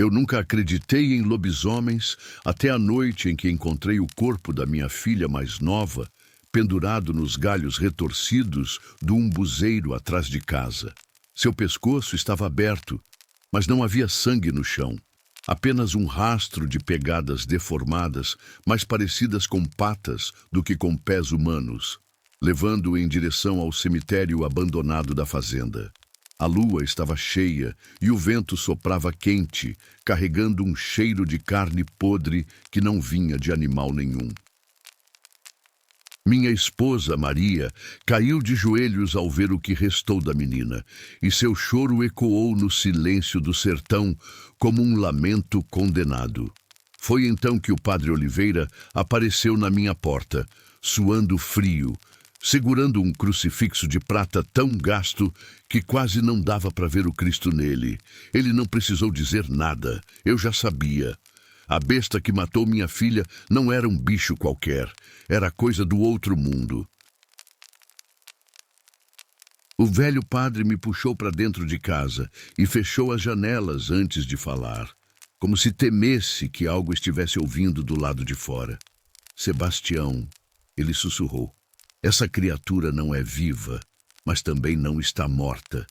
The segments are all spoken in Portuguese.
Eu nunca acreditei em lobisomens até a noite em que encontrei o corpo da minha filha mais nova, pendurado nos galhos retorcidos do umbuzeiro atrás de casa. Seu pescoço estava aberto, mas não havia sangue no chão. Apenas um rastro de pegadas deformadas, mais parecidas com patas do que com pés humanos, levando-o em direção ao cemitério abandonado da fazenda. A lua estava cheia e o vento soprava quente, carregando um cheiro de carne podre que não vinha de animal nenhum. Minha esposa, Maria, caiu de joelhos ao ver o que restou da menina, e seu choro ecoou no silêncio do sertão como um lamento condenado. Foi então que o padre Oliveira apareceu na minha porta, suando frio, segurando um crucifixo de prata tão gasto que quase não dava para ver o Cristo nele. Ele não precisou dizer nada, eu já sabia. A besta que matou minha filha não era um bicho qualquer, era coisa do outro mundo. O velho padre me puxou para dentro de casa e fechou as janelas antes de falar, como se temesse que algo estivesse ouvindo do lado de fora. Sebastião, ele sussurrou. Essa criatura não é viva, mas também não está morta.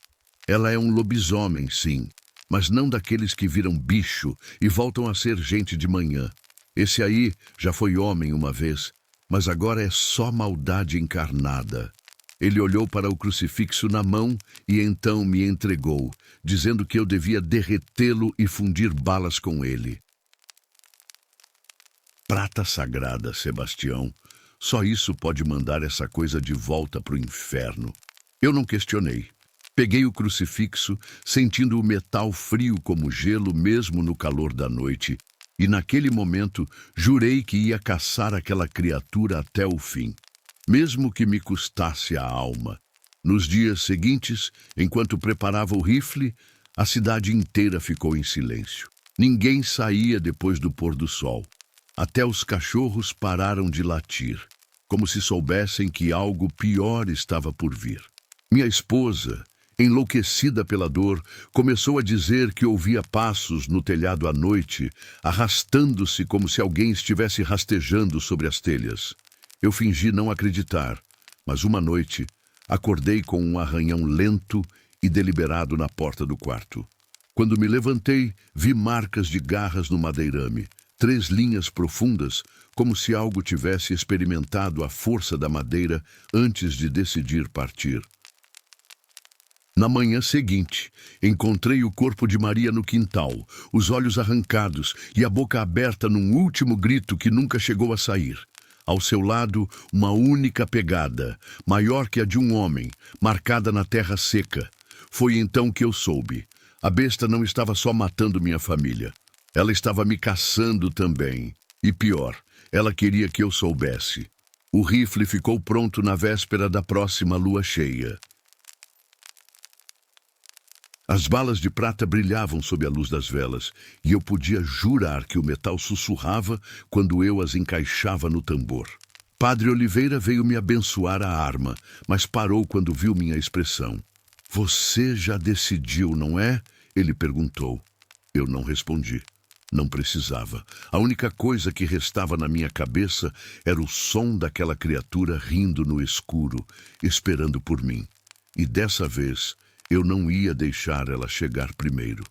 Ela é um lobisomem, sim, mas não daqueles que viram bicho e voltam a ser gente de manhã. Esse aí já foi homem uma vez, mas agora é só maldade encarnada. Ele olhou para o crucifixo na mão e então me entregou, dizendo que eu devia derretê-lo e fundir balas com ele. Prata sagrada, Sebastião. Só isso pode mandar essa coisa de volta para o inferno. Eu não questionei. Peguei o crucifixo, sentindo o metal frio como gelo mesmo no calor da noite, e naquele momento jurei que ia caçar aquela criatura até o fim, mesmo que me custasse a alma. Nos dias seguintes, enquanto preparava o rifle, a cidade inteira ficou em silêncio. Ninguém saía depois do pôr do sol. Até os cachorros pararam de latir, como se soubessem que algo pior estava por vir. Minha esposa, enlouquecida pela dor, começou a dizer que ouvia passos no telhado à noite, arrastando-se como se alguém estivesse rastejando sobre as telhas. Eu fingi não acreditar, mas uma noite acordei com um arranhão lento e deliberado na porta do quarto. Quando me levantei, vi marcas de garras no madeirame, 3 linhas profundas, como se algo tivesse experimentado a força da madeira antes de decidir partir. Na manhã seguinte, encontrei o corpo de Maria no quintal, os olhos arrancados e a boca aberta num último grito que nunca chegou a sair. Ao seu lado, uma única pegada, maior que a de um homem, marcada na terra seca. Foi então que eu soube. A besta não estava só matando minha família. Ela estava me caçando também. E pior, ela queria que eu soubesse. O rifle ficou pronto na véspera da próxima lua cheia. As balas de prata brilhavam sob a luz das velas, e eu podia jurar que o metal sussurrava quando eu as encaixava no tambor. Padre Oliveira veio me abençoar a arma, mas parou quando viu minha expressão. Você já decidiu, não é? Ele perguntou. Eu não respondi. Não precisava. A única coisa que restava na minha cabeça era o som daquela criatura rindo no escuro, esperando por mim. E dessa vez, eu não ia deixar ela chegar primeiro.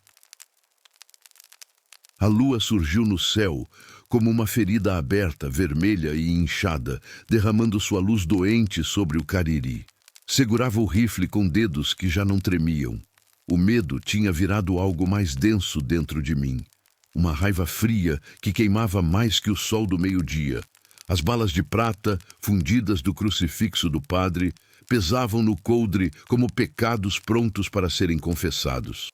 A lua surgiu no céu, como uma ferida aberta, vermelha e inchada, derramando sua luz doente sobre o Cariri. Segurava o rifle com dedos que já não tremiam. O medo tinha virado algo mais denso dentro de mim. Uma raiva fria que queimava mais que o sol do meio-dia. As balas de prata, fundidas do crucifixo do padre, pesavam no coldre como pecados prontos para serem confessados.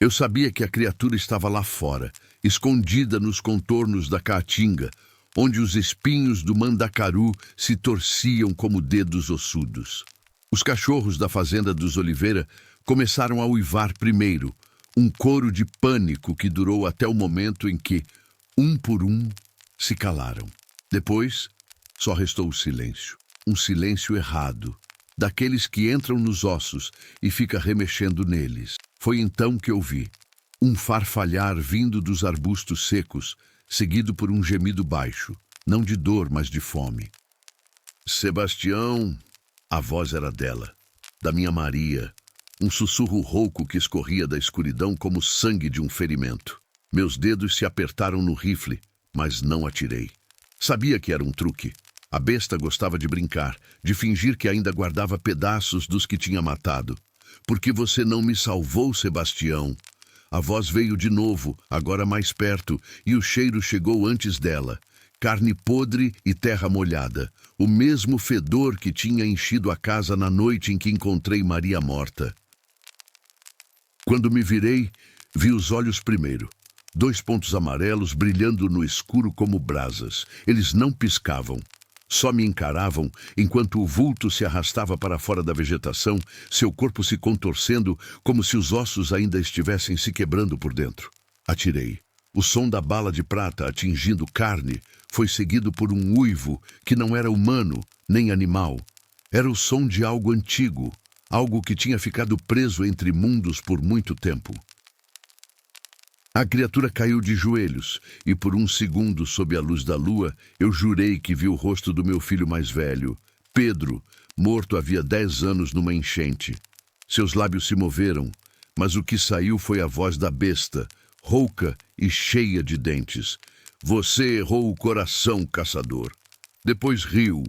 Eu sabia que a criatura estava lá fora, escondida nos contornos da caatinga, onde os espinhos do mandacaru se torciam como dedos ossudos. Os cachorros da fazenda dos Oliveira começaram a uivar primeiro, um coro de pânico que durou até o momento em que, um por um, se calaram. Depois, só restou o silêncio. Um silêncio errado, daqueles que entram nos ossos e fica remexendo neles. Foi então que ouvi um farfalhar vindo dos arbustos secos, seguido por um gemido baixo, não de dor, mas de fome. Sebastião! A voz era dela, da minha Maria, um sussurro rouco que escorria da escuridão como sangue de um ferimento. Meus dedos se apertaram no rifle, mas não atirei. Sabia que era um truque. A besta gostava de brincar, de fingir que ainda guardava pedaços dos que tinha matado. Por que você não me salvou, Sebastião? A voz veio de novo, agora mais perto, e o cheiro chegou antes dela. Carne podre e terra molhada, o mesmo fedor que tinha enchido a casa na noite em que encontrei Maria morta. Quando me virei, vi os olhos primeiro. 2 pontos amarelos brilhando no escuro como brasas. Eles não piscavam. Só me encaravam enquanto o vulto se arrastava para fora da vegetação, seu corpo se contorcendo como se os ossos ainda estivessem se quebrando por dentro. Atirei. O som da bala de prata atingindo carne foi seguido por um uivo que não era humano nem animal. Era o som de algo antigo, algo que tinha ficado preso entre mundos por muito tempo. A criatura caiu de joelhos, e por um segundo, sob a luz da lua, eu jurei que vi o rosto do meu filho mais velho, Pedro, morto havia 10 anos numa enchente. Seus lábios se moveram, mas o que saiu foi a voz da besta, rouca e cheia de dentes. Você errou o coração, caçador. Depois riu,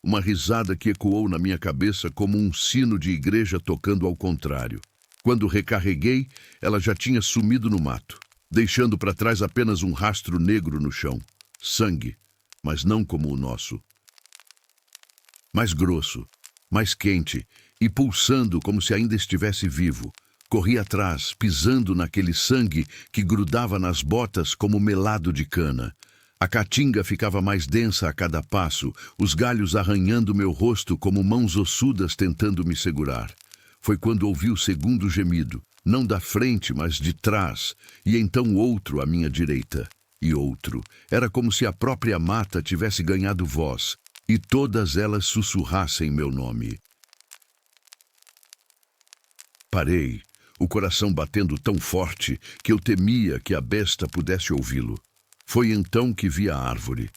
uma risada que ecoou na minha cabeça como um sino de igreja tocando ao contrário. Quando recarreguei, ela já tinha sumido no mato, deixando para trás apenas um rastro negro no chão. Sangue, mas não como o nosso. Mais grosso, mais quente e pulsando como se ainda estivesse vivo. Corri atrás, pisando naquele sangue que grudava nas botas como melado de cana. A caatinga ficava mais densa a cada passo, os galhos arranhando meu rosto como mãos ossudas tentando me segurar. Foi quando ouvi o segundo gemido, não da frente, mas de trás, e então outro à minha direita. E outro. Era como se a própria mata tivesse ganhado voz, e todas elas sussurrassem meu nome. Parei, o coração batendo tão forte que eu temia que a besta pudesse ouvi-lo. Foi então que vi a árvore.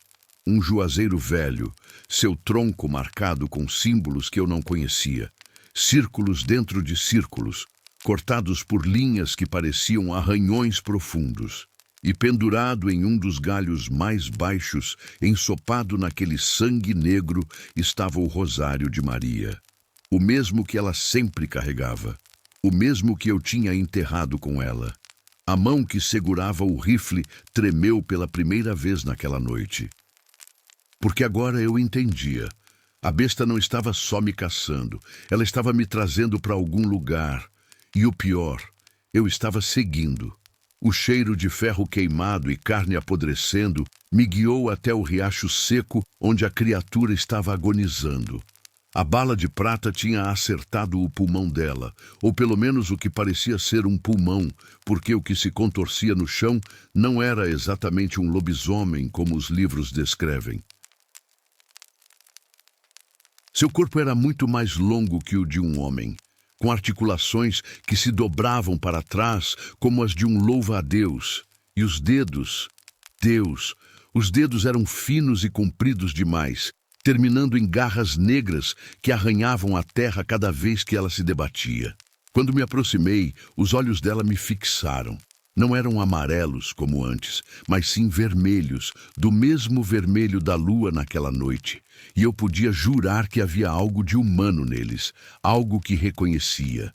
Um juazeiro velho, seu tronco marcado com símbolos que eu não conhecia. Círculos dentro de círculos, cortados por linhas que pareciam arranhões profundos. E pendurado em um dos galhos mais baixos, ensopado naquele sangue negro, estava o rosário de Maria. O mesmo que ela sempre carregava. O mesmo que eu tinha enterrado com ela. A mão que segurava o rifle tremeu pela primeira vez naquela noite. Porque agora eu entendia. A besta não estava só me caçando, ela estava me trazendo para algum lugar. E o pior, eu estava seguindo. O cheiro de ferro queimado e carne apodrecendo me guiou até o riacho seco onde a criatura estava agonizando. A bala de prata tinha acertado o pulmão dela, ou pelo menos o que parecia ser um pulmão, porque o que se contorcia no chão não era exatamente um lobisomem como os livros descrevem. Seu corpo era muito mais longo que o de um homem, com articulações que se dobravam para trás como as de um louva-a-Deus. E os dedos, Deus, os dedos eram finos e compridos demais, terminando em garras negras que arranhavam a terra cada vez que ela se debatia. Quando me aproximei, os olhos dela me fixaram. Não eram amarelos como antes, mas sim vermelhos, do mesmo vermelho da lua naquela noite. E eu podia jurar que havia algo de humano neles, algo que reconhecia.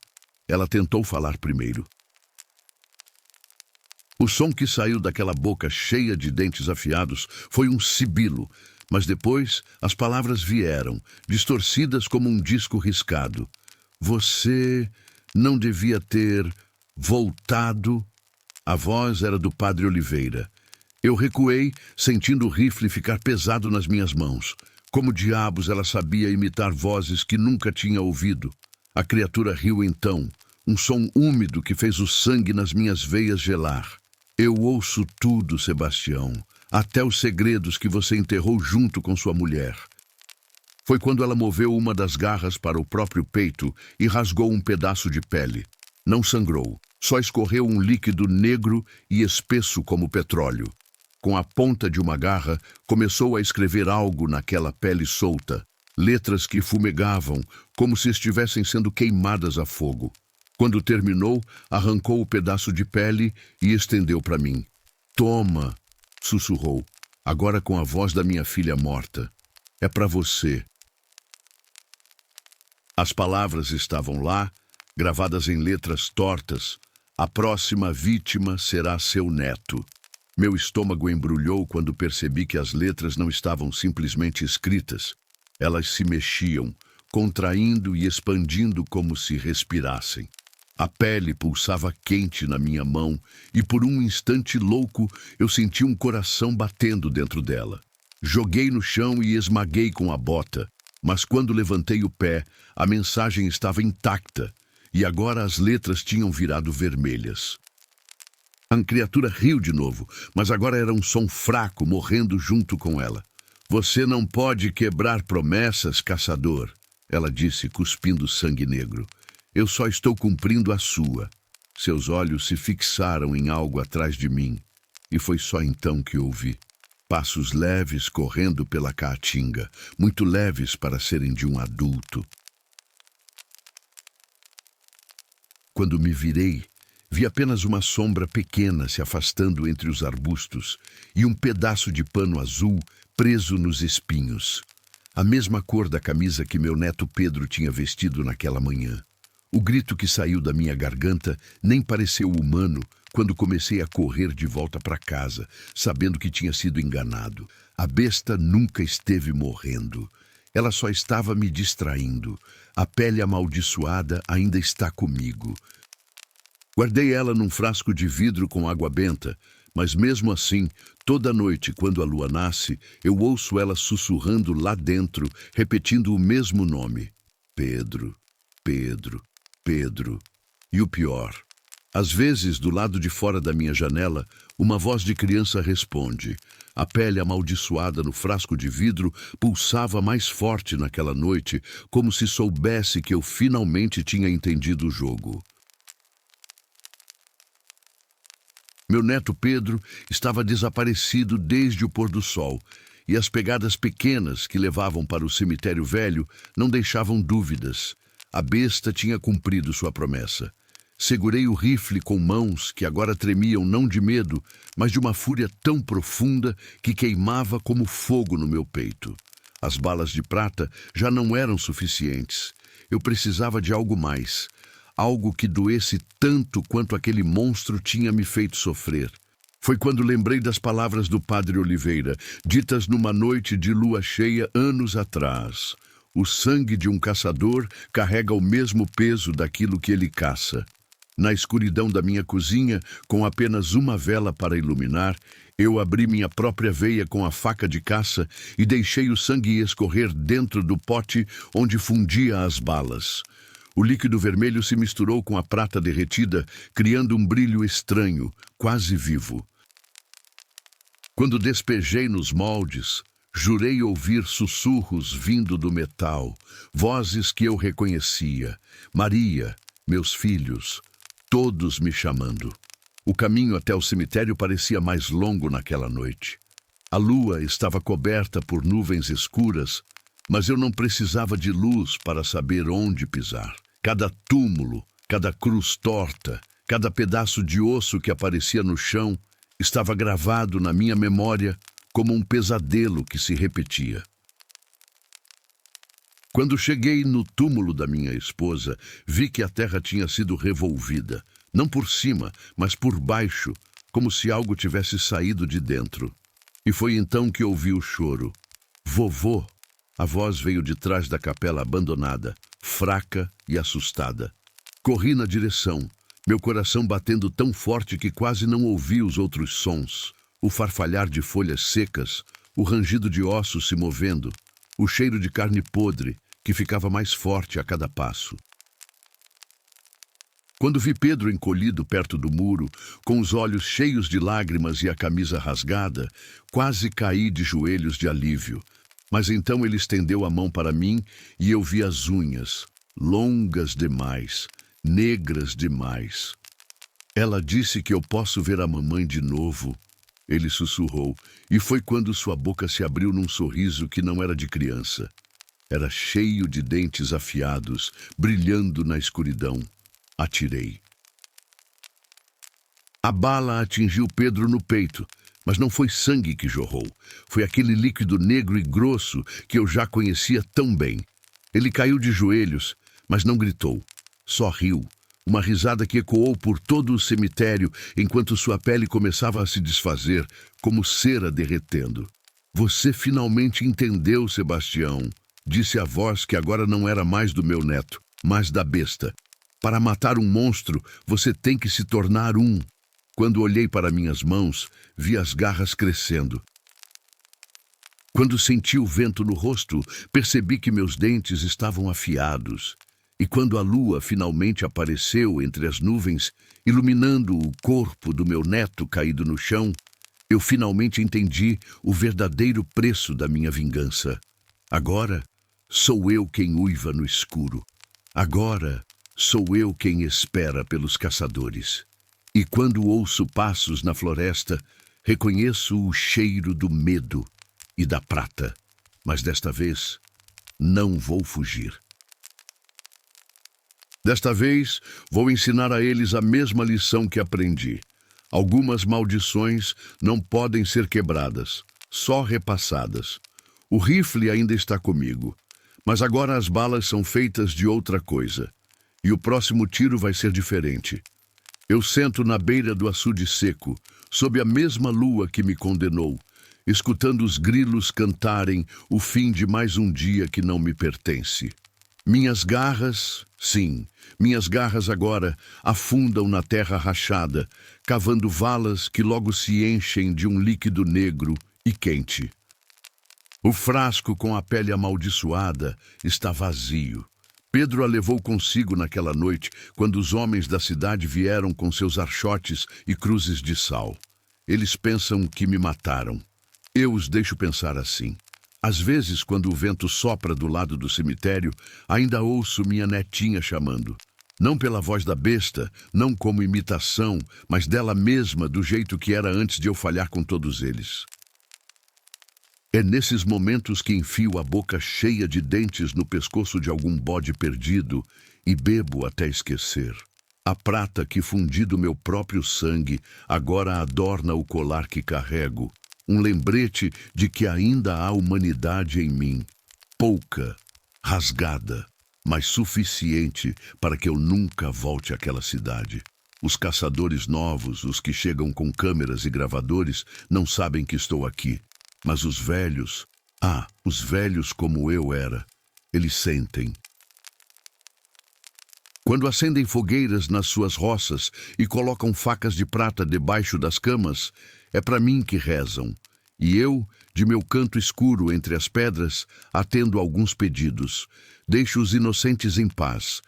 Ela tentou falar primeiro. O som que saiu daquela boca cheia de dentes afiados foi um sibilo, mas depois as palavras vieram, distorcidas como um disco riscado. Você não devia ter voltado. A voz era do padre Oliveira. Eu recuei, sentindo o rifle ficar pesado nas minhas mãos. Como diabos ela sabia imitar vozes que nunca tinha ouvido? A criatura riu então, um som úmido que fez o sangue nas minhas veias gelar. Eu ouço tudo, Sebastião, até os segredos que você enterrou junto com sua mulher. Foi quando ela moveu uma das garras para o próprio peito e rasgou um pedaço de pele. Não sangrou, Só escorreu um líquido negro e espesso como petróleo. Com a ponta de uma garra, começou a escrever algo naquela pele solta, letras que fumegavam, como se estivessem sendo queimadas a fogo. Quando terminou, arrancou o pedaço de pele e estendeu para mim. "Toma", sussurrou, agora com a voz da minha filha morta. "É para você." As palavras estavam lá, gravadas em letras tortas. "A próxima vítima será seu neto." Meu estômago embrulhou quando percebi que as letras não estavam simplesmente escritas. Elas se mexiam, contraindo e expandindo como se respirassem. A pele pulsava quente na minha mão e por um instante louco eu senti um coração batendo dentro dela. Joguei no chão e esmaguei com a bota, mas quando levantei o pé, a mensagem estava intacta e agora as letras tinham virado vermelhas. A criatura riu de novo, mas agora era um som fraco morrendo junto com ela. "Você não pode quebrar promessas, caçador", ela disse, cuspindo sangue negro. "Eu só estou cumprindo a sua." Seus olhos se fixaram em algo atrás de mim, e foi só então que ouvi. Passos leves correndo pela caatinga, muito leves para serem de um adulto. Quando me virei, vi apenas uma sombra pequena se afastando entre os arbustos e um pedaço de pano azul preso nos espinhos. A mesma cor da camisa que meu neto Pedro tinha vestido naquela manhã. O grito que saiu da minha garganta nem pareceu humano quando comecei a correr de volta para casa, sabendo que tinha sido enganado. A besta nunca esteve morrendo. Ela só estava me distraindo. A pele amaldiçoada ainda está comigo. Guardei ela num frasco de vidro com água benta, mas mesmo assim, toda noite, quando a lua nasce, eu ouço ela sussurrando lá dentro, repetindo o mesmo nome. Pedro, Pedro, Pedro. E o pior, às vezes, do lado de fora da minha janela, uma voz de criança responde. A pele amaldiçoada no frasco de vidro pulsava mais forte naquela noite, como se soubesse que eu finalmente tinha entendido o jogo. Meu neto Pedro estava desaparecido desde o pôr do sol, e as pegadas pequenas que levavam para o cemitério velho não deixavam dúvidas. A besta tinha cumprido sua promessa. Segurei o rifle com mãos que agora tremiam não de medo, mas de uma fúria tão profunda que queimava como fogo no meu peito. As balas de prata já não eram suficientes. Eu precisava de algo mais. Algo que doesse tanto quanto aquele monstro tinha me feito sofrer. Foi quando lembrei das palavras do Padre Oliveira, ditas numa noite de lua cheia anos atrás. O sangue de um caçador carrega o mesmo peso daquilo que ele caça. Na escuridão da minha cozinha, com apenas uma vela para iluminar, eu abri minha própria veia com a faca de caça e deixei o sangue escorrer dentro do pote onde fundia as balas. O líquido vermelho se misturou com a prata derretida, criando um brilho estranho, quase vivo. Quando despejei nos moldes, jurei ouvir sussurros vindo do metal, vozes que eu reconhecia. Maria, meus filhos, todos me chamando. O caminho até o cemitério parecia mais longo naquela noite. A lua estava coberta por nuvens escuras, mas eu não precisava de luz para saber onde pisar. Cada túmulo, cada cruz torta, cada pedaço de osso que aparecia no chão estava gravado na minha memória como um pesadelo que se repetia. Quando cheguei no túmulo da minha esposa, vi que a terra tinha sido revolvida, não por cima, mas por baixo, como se algo tivesse saído de dentro. E foi então que ouvi o choro. "Vovô!" A voz veio de trás da capela abandonada, fraca e assustada. Corri na direção, meu coração batendo tão forte que quase não ouvi os outros sons. O farfalhar de folhas secas, o rangido de ossos se movendo, o cheiro de carne podre, que ficava mais forte a cada passo. Quando vi Pedro encolhido perto do muro, com os olhos cheios de lágrimas e a camisa rasgada, quase caí de joelhos de alívio. Mas então ele estendeu a mão para mim e eu vi as unhas, longas demais, negras demais. Ela disse que eu posso ver a mamãe de novo. Ele sussurrou, e foi quando sua boca se abriu num sorriso que não era de criança. Era cheio de dentes afiados, brilhando na escuridão. Atirei. A bala atingiu Pedro no peito, mas não foi sangue que jorrou. Foi aquele líquido negro e grosso que eu já conhecia tão bem. Ele caiu de joelhos, mas não gritou. Só riu. Uma risada que ecoou por todo o cemitério enquanto sua pele começava a se desfazer, como cera derretendo. Você finalmente entendeu, Sebastião, disse a voz que agora não era mais do meu neto, mas da besta. Para matar um monstro, você tem que se tornar um. Quando olhei para minhas mãos, vi as garras crescendo. Quando senti o vento no rosto, percebi que meus dentes estavam afiados. E quando a lua finalmente apareceu entre as nuvens, iluminando o corpo do meu neto caído no chão, eu finalmente entendi o verdadeiro preço da minha vingança. Agora, sou eu quem uiva no escuro. Agora, sou eu quem espera pelos caçadores. E quando ouço passos na floresta, reconheço o cheiro do medo e da prata. Mas desta vez, não vou fugir. Desta vez, vou ensinar a eles a mesma lição que aprendi. Algumas maldições não podem ser quebradas, só repassadas. O rifle ainda está comigo, mas agora as balas são feitas de outra coisa. E o próximo tiro vai ser diferente. Eu sento na beira do açude seco, sob a mesma lua que me condenou, escutando os grilos cantarem o fim de mais um dia que não me pertence. Minhas garras, sim, minhas garras agora afundam na terra rachada, cavando valas que logo se enchem de um líquido negro e quente. O frasco com a pele amaldiçoada está vazio. Pedro a levou consigo naquela noite, quando os homens da cidade vieram com seus archotes e cruzes de sal. Eles pensam que me mataram. Eu os deixo pensar assim. Às vezes, quando o vento sopra do lado do cemitério, ainda ouço minha netinha chamando. Não pela voz da besta, não como imitação, mas dela mesma, do jeito que era antes de eu falhar com todos eles. É nesses momentos que enfio a boca cheia de dentes no pescoço de algum bode perdido e bebo até esquecer. A prata que fundi do meu próprio sangue agora adorna o colar que carrego. Um lembrete de que ainda há humanidade em mim, pouca, rasgada, mas suficiente para que eu nunca volte àquela cidade. Os caçadores novos, os que chegam com câmeras e gravadores, não sabem que estou aqui, mas os velhos, os velhos como eu era, eles sentem. Quando acendem fogueiras nas suas roças e colocam facas de prata debaixo das camas, é para mim que rezam, e eu, de meu canto escuro entre as pedras, atendo alguns pedidos. Deixo os inocentes em paz.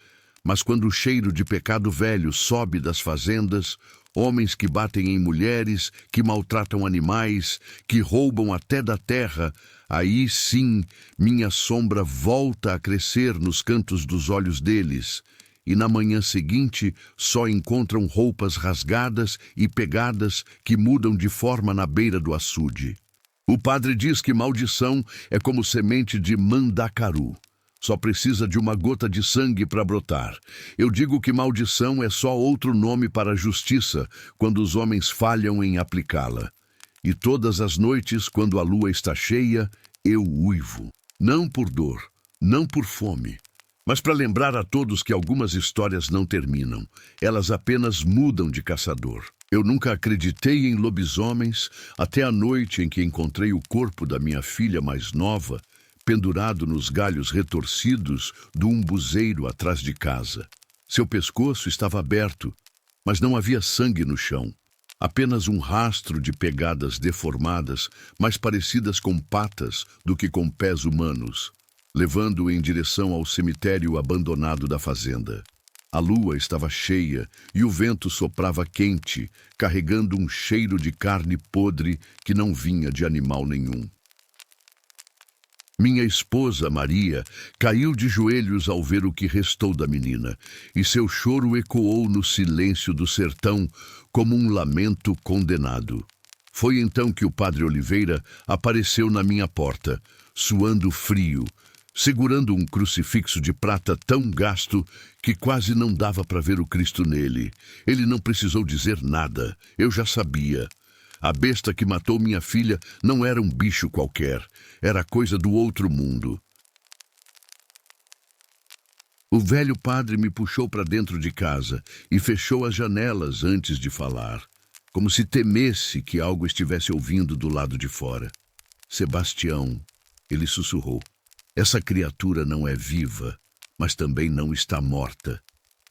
Mas quando o cheiro de pecado velho sobe das fazendas, homens que batem em mulheres, que maltratam animais, que roubam até da terra, aí sim minha sombra volta a crescer nos cantos dos olhos deles. E na manhã seguinte só encontram roupas rasgadas e pegadas que mudam de forma na beira do açude. O padre diz que maldição é como semente de mandacaru. Só precisa de uma gota de sangue para brotar. Eu digo que maldição é só outro nome para a justiça, quando os homens falham em aplicá-la. E todas as noites, quando a lua está cheia, eu uivo. Não por dor, não por fome, mas para lembrar a todos que algumas histórias não terminam. Elas apenas mudam de caçador. Eu nunca acreditei em lobisomens até a noite em que encontrei o corpo da minha filha mais nova, pendurado nos galhos retorcidos do umbuzeiro atrás de casa. Seu pescoço estava aberto, mas não havia sangue no chão. Apenas um rastro de pegadas deformadas, mais parecidas com patas do que com pés humanos, levando-o em direção ao cemitério abandonado da fazenda. A lua estava cheia e o vento soprava quente, carregando um cheiro de carne podre que não vinha de animal nenhum. Minha esposa, Maria, caiu de joelhos ao ver o que restou da menina, e seu choro ecoou no silêncio do sertão como um lamento condenado. Foi então que o padre Oliveira apareceu na minha porta, suando frio, segurando um crucifixo de prata tão gasto que quase não dava para ver o Cristo nele. Ele não precisou dizer nada, eu já sabia. A besta que matou minha filha não era um bicho qualquer, era coisa do outro mundo. O velho padre me puxou para dentro de casa e fechou as janelas antes de falar, como se temesse que algo estivesse ouvindo do lado de fora. Sebastião, ele sussurrou, essa criatura não é viva, mas também não está morta.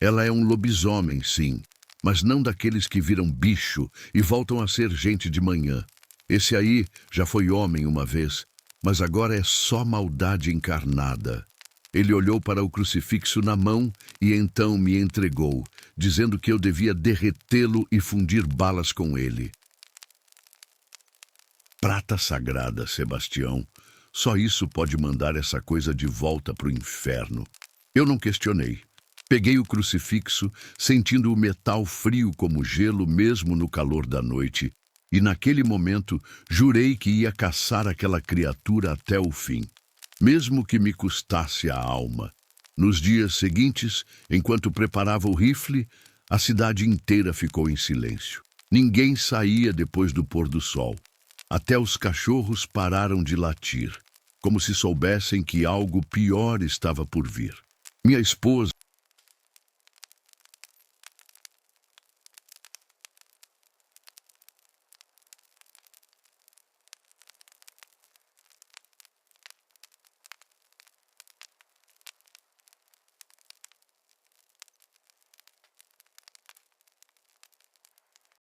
Ela é um lobisomem, sim, mas não daqueles que viram bicho e voltam a ser gente de manhã. Esse aí já foi homem uma vez, mas agora é só maldade encarnada. Ele olhou para o crucifixo na mão e então me entregou, dizendo que eu devia derretê-lo e fundir balas com ele. Prata sagrada, Sebastião. Só isso pode mandar essa coisa de volta para o inferno. Eu não questionei. Peguei o crucifixo, sentindo o metal frio como gelo mesmo no calor da noite, e naquele momento jurei que ia caçar aquela criatura até o fim, mesmo que me custasse a alma. Nos dias seguintes, enquanto preparava o rifle, a cidade inteira ficou em silêncio. Ninguém saía depois do pôr do sol. Até os cachorros pararam de latir, como se soubessem que algo pior estava por vir. Minha esposa